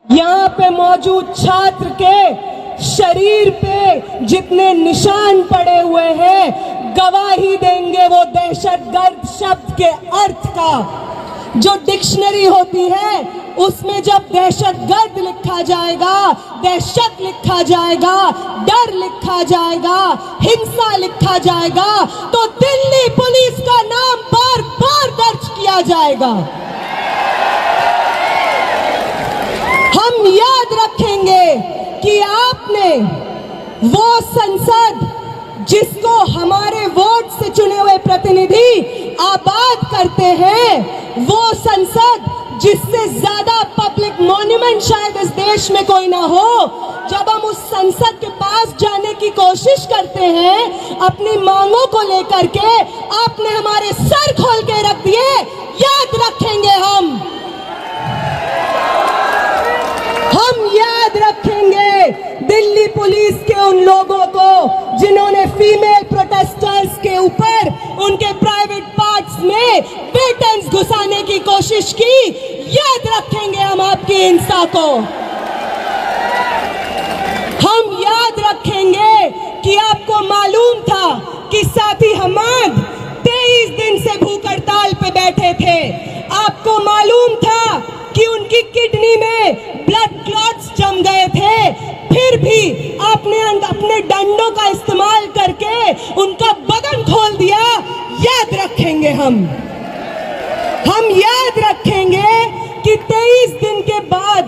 यहाँ पे मौजूद छात्र के शरीर पे जितने निशान पड़े हुए हैं गवाही देंगे वो दहशतगर्द शब्द के अर्थ का। जो डिक्शनरी होती है उसमें जब दहशतगर्द लिखा जाएगा, दहशत लिखा जाएगा, डर लिखा जाएगा, हिंसा लिखा जाएगा तो दिल्ली पुलिस का नाम बार बार दर्ज किया जाएगा। हम याद रखेंगे कि आपने वो संसद जिसको हमारे वोट से चुने हुए प्रतिनिधि आबाद करते हैं, वो संसद जिससे ज्यादा पब्लिक मॉन्यूमेंट शायद इस देश में कोई ना हो, जब हम उस संसद के पास जाने की कोशिश करते हैं अपनी मांगों को लेकर के, आपने हमारे सर खोल के रख दिए। याद रखेंगे हम याद रखेंगे दिल्ली पुलिस के उन लोगों को जिन्होंने फीमेल प्रोटेस्टर्स के ऊपर उनके प्राइवेट पार्ट्स में पेटेंट्स घुसाने की कोशिश की। याद रखेंगे हम आपकी हिंसा को। हम याद रखेंगे कि आपको मालूम था कि साथी हमाद 23 दिन से भूख हड़ताल पे बैठे थे। आपको मालूम था कि उनकी किडनी में ब्लड क्लॉट्स जम गए थे, फिर भी आपने अपने डंडों का इस्तेमाल करके उनका बदन खोल दिया। याद रखेंगे हम याद रखेंगे कि 23 दिन के बाद,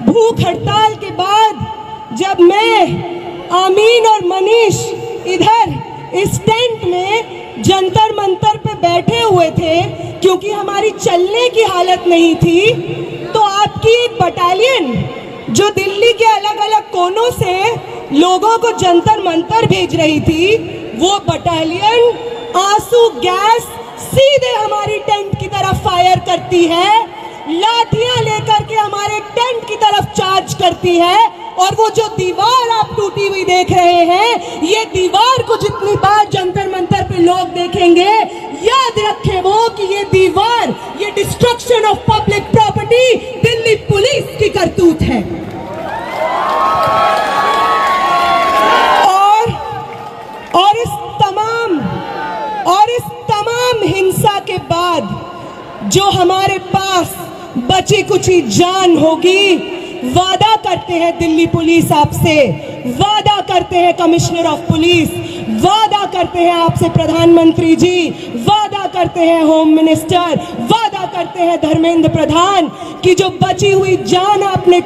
भूख हड़ताल के बाद, जब मैं, आमीन और मनीष इधर इस टेंट में जंतर मंतर पे बैठे हुए थे क्योंकि हमारी चलने की हालत नहीं थी, तो आपकी एक बटालियन जो दिल्ली के अलग अलग कोनों से लोगों को जंतर मंतर भेज रही थी, वो बटालियन आंसू गैस सीधे हमारी टेंट की तरफ फायर करती है, लाठियां लेकर के हमारे टेंट की तरफ चार्ज करती है। और वो जो दीवार आप टूटी हुई देख रहे हैं, ये दीवार को जितनी बार जंतर मंतर पे लोग देखेंगे, याद रखें वो कि ये दीवार, ये destruction of public property Delhi police की करतूत है। और इस तमाम हिंसा के बाद जो हमारे पास बची कुची जान होगी, वादा करते हैं दिल्ली पुलिस आपसे, वादा करते हैं कमिश्नर ऑफ पुलिस, वादा करते हैं आपसे प्रधानमंत्री जी, वादा करते हैं होम मिनिस्टर, वादा करते हैं धर्मेंद्र प्रधान कि जो बची हुई जान आपने